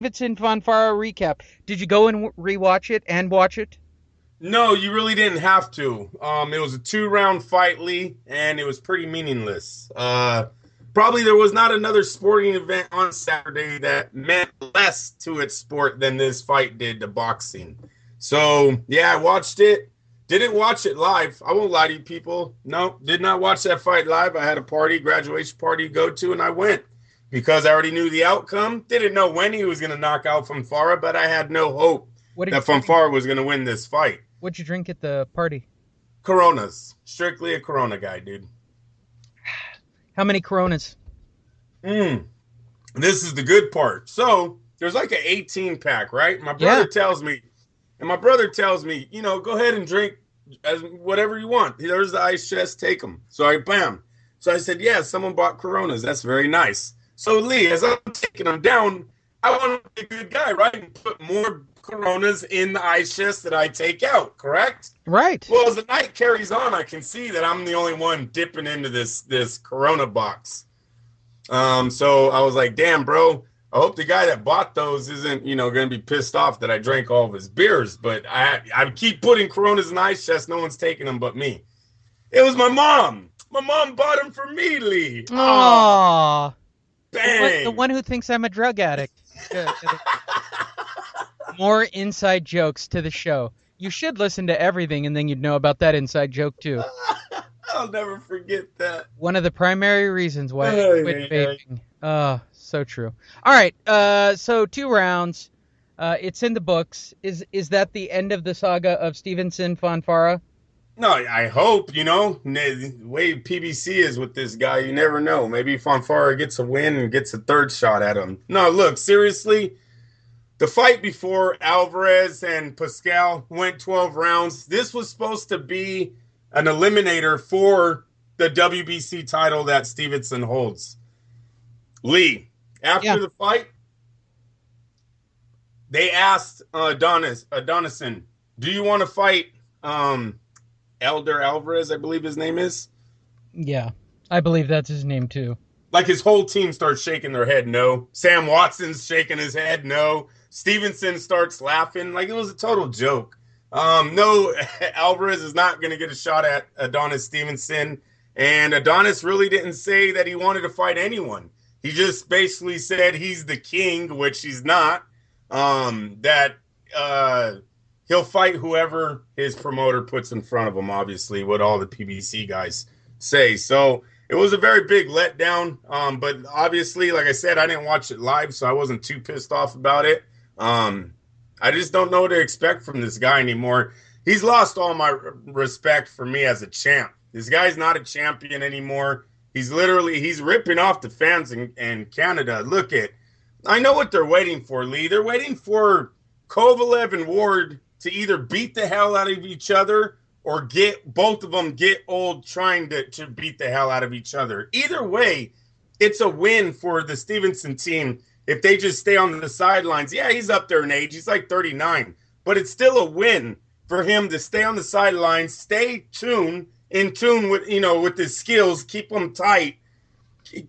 Davidson Fonfara recap. Did you go and rewatch it and watch it? No, you really didn't have to. It was a 2 round fight, Lee, and it was pretty meaningless. Probably there was not another sporting event on Saturday that meant less to its sport than this fight did to boxing. So yeah, I watched it. Didn't watch it live. I won't lie to you people. No, did not watch that fight live. I had a party, graduation party to go to, and I went because I already knew the outcome. Didn't know when he was going to knock out Fonfara, but I had no hope What did that what did, Fonfara was going to win this fight. what'd you drink at the party? Coronas. Strictly a Corona guy, dude. How many Coronas? Mm. This is the good part. So there's like an 18 pack, right? Yeah. My brother tells me, go ahead and drink as whatever you want. There's the ice chest, take them. So bam. So I said, yeah, someone bought Coronas. That's very nice. So Lee, as I'm taking them down, I want to be a good guy, right? And put more Coronas in the ice chest that I take out, correct? Right. Well, as the night carries on, I can see that I'm the only one dipping into this Corona box. So I was like, damn, bro, I hope the guy that bought those isn't, going to be pissed off that I drank all of his beers. But I keep putting Coronas in the ice chest. No one's taking them but me. It was my mom. My mom bought them for me, Lee. Oh, Aww. The bang. one who thinks I'm a drug addict. More inside jokes to the show. You should listen to everything, and then you'd know about that inside joke too. I'll never forget that. One of the primary reasons why I Ay, quit ay, ay. vaping. So true. All right. So 2 rounds. It's in the books. Is that the end of the saga of Stevenson Fonfara? No, I hope, the way PBC is with this guy, you never know. Maybe Fonfara gets a win and gets a third shot at him. No, look, seriously, the fight before Alvarez and Pascal went 12 rounds. This was supposed to be an eliminator for the WBC title that Stevenson holds. Lee, Yeah. after the fight, they asked Adonisson, do you want to fight Elder Alvarez, I believe his name is? Yeah. I believe that's his name too. Like his whole team starts shaking their head, no. Sam Watson's shaking his head, no. Stevenson starts laughing like it was a total joke. No, Alvarez is not going to get a shot at Adonis Stevenson. And Adonis really didn't say that he wanted to fight anyone. He just basically said he's the king, which he's not. That he'll fight whoever his promoter puts in front of him, obviously, what all the PBC guys say. So it was a very big letdown. But obviously, like I said, I didn't watch it live, so I wasn't too pissed off about it. I just don't know what to expect from this guy anymore. He's lost all my respect for me as a champ. This guy's not a champion anymore. He's ripping off the fans in Canada. I know what they're waiting for, Lee. They're waiting for Kovalev and Ward to either beat the hell out of each other or get both of them get old trying to beat the hell out of each other. Either way, it's a win for the Stevenson team if they just stay on the sidelines. Yeah, he's up there in age. He's like 39. But it's still a win for him to stay on the sidelines, stay in tune with, with his skills, keep them tight,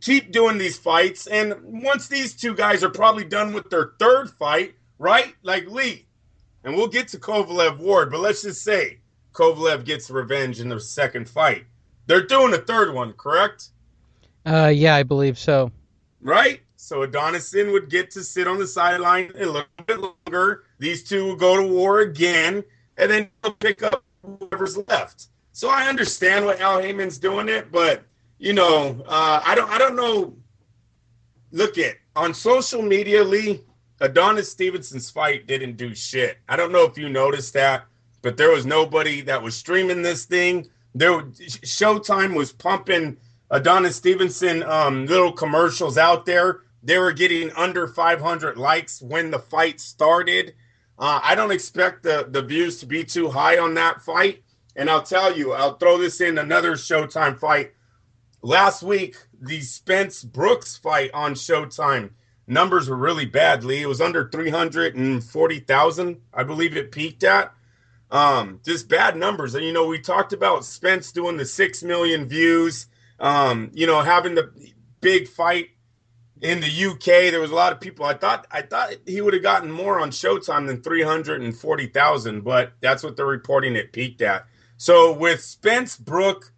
keep doing these fights. And once these two guys are probably done with their third fight, right? Like Lee, and we'll get to Kovalev Ward, but let's just say Kovalev gets revenge in the second fight. They're doing a third one, correct? Yeah, I believe so. Right? So Adonisson would get to sit on the sideline a little bit longer. These two will go to war again, and then he'll pick up whoever's left. So I understand what Al Heyman's doing it, but I don't know. Look at on social media, Lee, Adonis Stevenson's fight didn't do shit. I don't know if you noticed that, but there was nobody that was streaming this thing. Showtime was pumping Adonis Stevenson little commercials out there. They were getting under 500 likes when the fight started. I don't expect the views to be too high on that fight. And I'll tell you, I'll throw this in another Showtime fight. Last week, the Spence Brooks fight on Showtime, numbers were really bad, Lee. It was under 340,000, I believe it peaked at. Just bad numbers. And, we talked about Spence doing the 6 million views, having the big fight in the UK, there was a lot of people. I thought he would have gotten more on Showtime than 340,000, but that's what they're reporting it peaked at. So with Spence Brook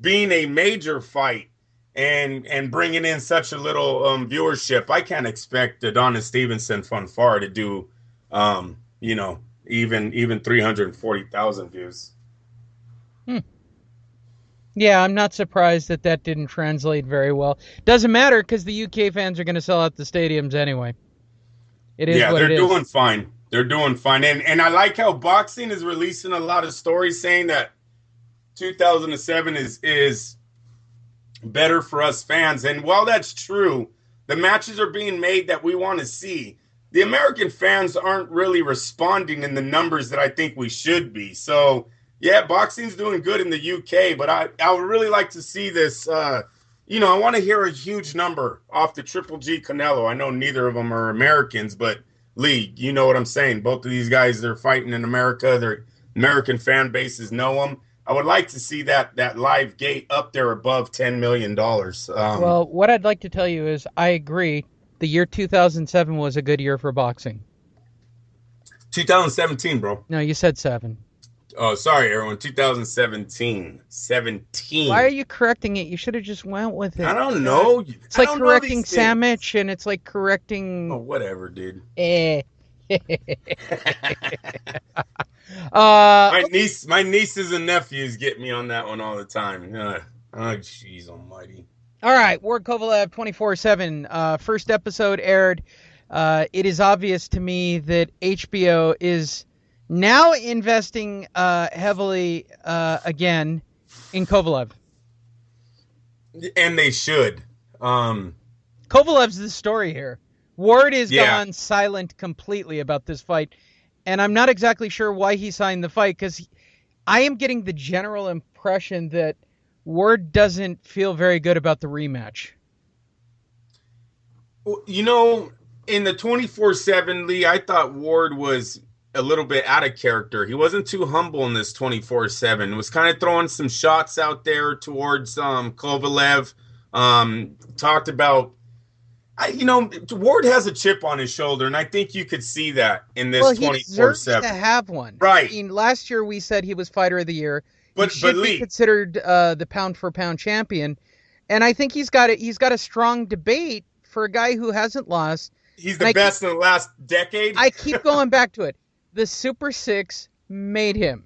being a major fight and bringing in such a little viewership, I can't expect Adonis Stevenson Fonfara to do, even 340,000 views. Yeah, I'm not surprised that didn't translate very well. Doesn't matter because the UK fans are going to sell out the stadiums anyway. It is what it is. Yeah, they're doing fine. They're doing fine. And I like how boxing is releasing a lot of stories saying that 2007 is better for us fans. And while that's true, the matches are being made that we want to see. The American fans aren't really responding in the numbers that I think we should be. So, yeah, boxing's doing good in the UK, but I would really like to see this. I want to hear a huge number off the Triple G Canelo. I know neither of them are Americans, but Lee, you know what I'm saying. Both of these guys, they're fighting in America. Their American fan bases know them. I would like to see that live gate up there above $10 million. Well, what I'd like to tell you is I agree. The year 2007 was a good year for boxing. 2017, bro. No, you said 7. Oh, sorry, everyone. 2017. 17. Why are you correcting it? You should have just went with it. I don't know. It's like correcting Sandwich, and it's like correcting... Oh, whatever, dude. My nieces and nephews get me on that one all the time. Oh, jeez almighty. All right, Ward Kovalev 24/7. First episode aired. It is obvious to me that HBO is now investing heavily again in Kovalev. And they should. Kovalev's the story here. Ward is gone silent completely about this fight. And I'm not exactly sure why he signed the fight, because I am getting the general impression that Ward doesn't feel very good about the rematch. You know, in the 24/7, Lee, I thought Ward was a little bit out of character. He wasn't too humble in this 24/7. Was kind of throwing some shots out there towards Kovalev. Talked about, Ward has a chip on his shoulder, and I think you could see that in this 24/7. He deserves to have one. Right. I mean, last year we said he was Fighter of the Year. But he should be considered the pound-for-pound champion. And I think he's got a strong debate for a guy who hasn't lost. He's the best in the last decade. I keep going back to it. The Super Six made him.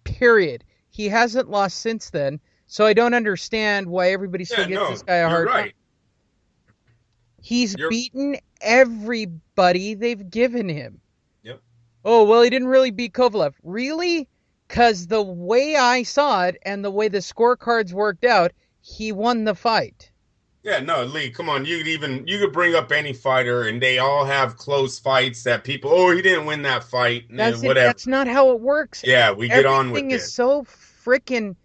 Period. He hasn't lost since then, so I don't understand why everybody still gives this guy a hard time. He's beaten everybody they've given him. Yep. Oh, well, he didn't really beat Kovalev. Really? Because the way I saw it and the way the scorecards worked out, he won the fight. Yeah, no, Lee, come on. You could bring up any fighter, and they all have close fights that people, he didn't win that fight. Whatever. That's not how it works. Yeah, we get on with it. Everything is so freaking...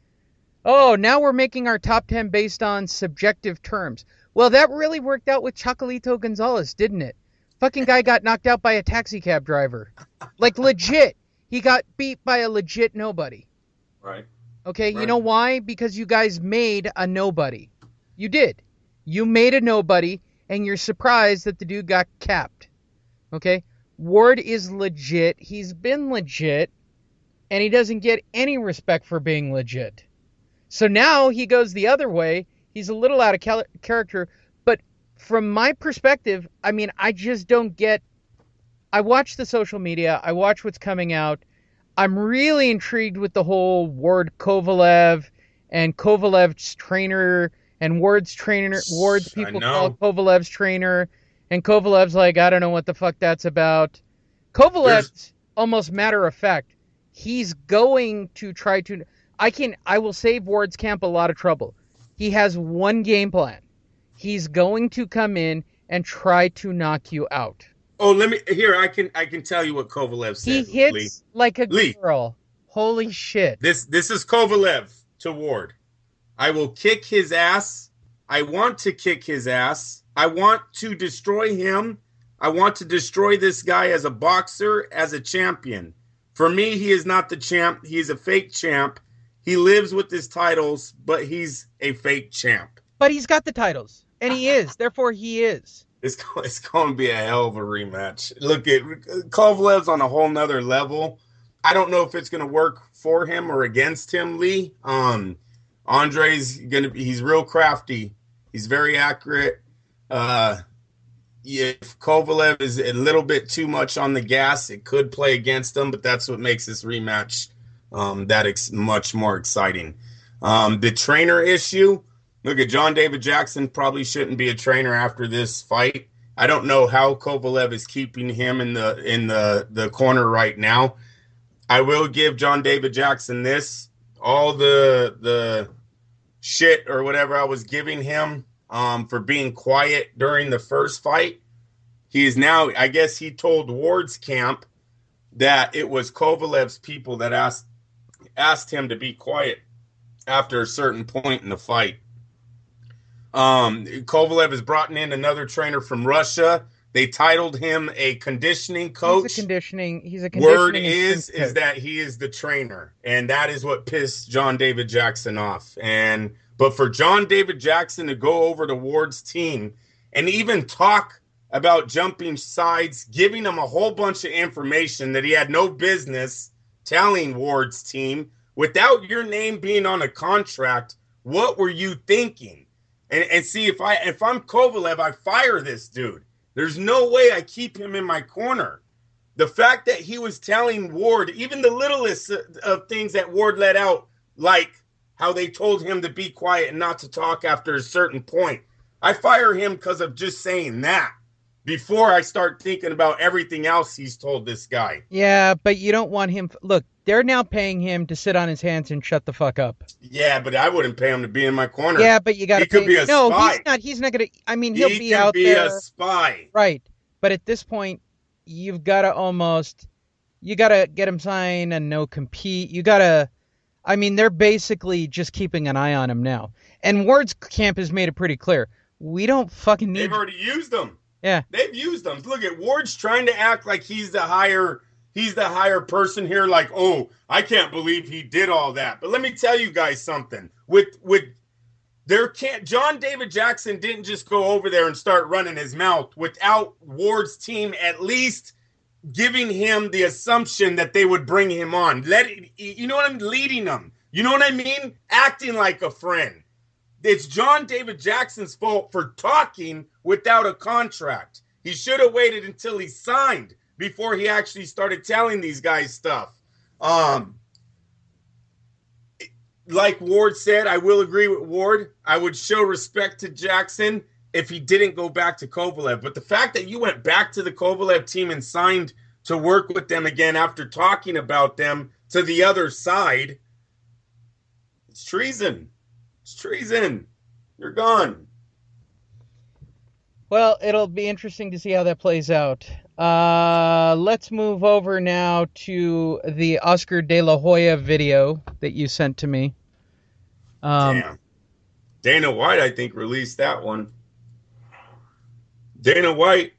Oh, now we're making our top 10 based on subjective terms. Well, that really worked out with Chocolito Gonzalez, didn't it? Fucking guy got knocked out by a taxi cab driver. Like, legit. He got beat by a legit nobody. Right. Okay, right. You know why? Because you guys made a nobody. You did. You made a nobody, and you're surprised that the dude got capped. Okay? Ward is legit. He's been legit, and he doesn't get any respect for being legit. So now he goes the other way. He's a little out of character, but from my perspective, I mean, I just don't get... I watch the social media. I watch what's coming out. I'm really intrigued with the whole Ward Kovalev and Kovalev's trainer and Ward's trainer. Ward's people call Kovalev's trainer, and Kovalev's like, I don't know what the fuck that's about. Kovalev's almost matter of fact. He's going to try to... I will save Ward's camp a lot of trouble. He has one game plan. He's going to come in and try to knock you out. Oh, I can tell you what Kovalev said. He hits like a girl. Holy shit. This is Kovalev to Ward. I will kick his ass. I want to kick his ass. I want to destroy him. I want to destroy this guy as a boxer, as a champion. For me, he is not the champ. He's a fake champ. He lives with his titles, but he's a fake champ. But he's got the titles. And he is. Therefore, he is. It's going to be a hell of a rematch. Look at Kovalev's on a whole nother level. I don't know if it's going to work for him or against him, Lee. Andre's he's real crafty. He's very accurate. If Kovalev is a little bit too much on the gas, it could play against him, but that's what makes this rematch much more exciting. The trainer issue, look at John David Jackson probably shouldn't be a trainer after this fight. I don't know how Kovalev is keeping him in the corner right now. I will give John David Jackson this. All the shit or whatever I was giving him for being quiet during the first fight, he is now, I guess he told Ward's camp that it was Kovalev's people that asked him to be quiet after a certain point in the fight. Kovalev has brought in another trainer from Russia. They titled him a conditioning coach. He's a conditioning Word is that he is the trainer, and that is what pissed John David Jackson off. But for John David Jackson to go over to Ward's team and even talk about jumping sides, giving him a whole bunch of information that he had no business telling Ward's team without your name being on a contract, what were you thinking? And see, if I'm Kovalev, I fire this dude. There's no way I keep him in my corner. The fact that he was telling Ward, even the littlest of things that Ward let out, like how they told him to be quiet and not to talk after a certain point, I fire him because of just saying that before I start thinking about everything else he's told this guy. Yeah, but you don't want him. Look, they're now paying him to sit on his hands and shut the fuck up. Yeah, but I wouldn't pay him to be in my corner. Yeah, but you got to pay. He could be a spy. No, he's not going to. I mean, he'll be He out could be there. a spy. Right. But at this point, you've got to get him signed and no compete. They're basically just keeping an eye on him now. And Ward's camp has made it pretty clear. We don't fucking need. They've already used him. Yeah. They've used them. Look at Ward's trying to act like he's the higher person here. Like, oh, I can't believe he did all that. But let me tell you guys something. John David Jackson didn't just go over there and start running his mouth without Ward's team at least giving him the assumption that they would bring him on. You know what I'm leading them. You know what I mean? Acting like a friend. It's John David Jackson's fault for talking without a contract. He should have waited until he signed before he actually started telling these guys stuff. Like Ward said, I will agree with Ward. I would show respect to Jackson if he didn't go back to Kovalev. But the fact that you went back to the Kovalev team and signed to work with them again after talking about them to the other side, it's treason. It's treason. You're gone. Well, it'll be interesting to see how that plays out. Let's move over now to the Oscar De La Hoya video that you sent to me. Damn. Dana White, I think, released that one. Dana White,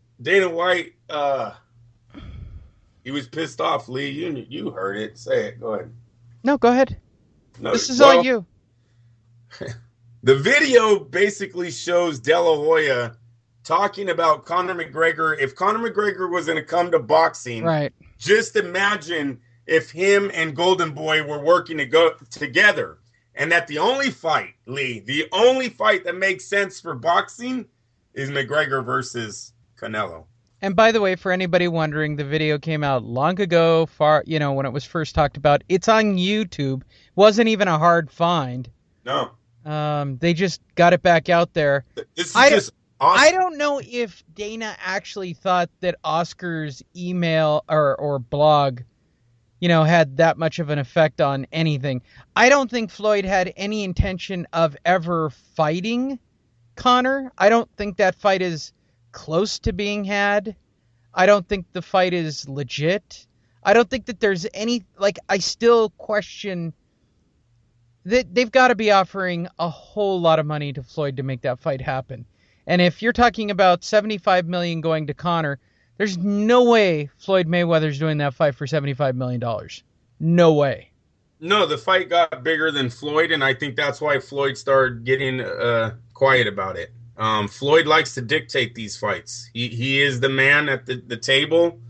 he was pissed off, Lee. You heard it. Say it. Go ahead. No, go ahead. No, this is all you. The video basically shows De La Hoya talking about Conor McGregor. If Conor McGregor was going to come to boxing, right? Just imagine if him and Golden Boy were working to go together, and that the only fight, Lee, the only fight that makes sense for boxing is McGregor versus Canelo. And by the way, for anybody wondering, the video came out long ago, when it was first talked about. It's on YouTube. Wasn't even a hard find. No. They just got it back out there. This is just awesome. I don't know if Dana actually thought that Oscar's email or blog, had that much of an effect on anything. I don't think Floyd had any intention of ever fighting Conor. I don't think that fight is close to being had. I don't think the fight is legit. I don't think that there's any, I still question that they've got to be offering a whole lot of money to Floyd to make that fight happen. And if you're talking about $75 million going to Conor, there's no way Floyd Mayweather's doing that fight for $75 million. No way. No, the fight got bigger than Floyd, and I think that's why Floyd started getting quiet about it. Floyd likes to dictate these fights. He is the man at the table.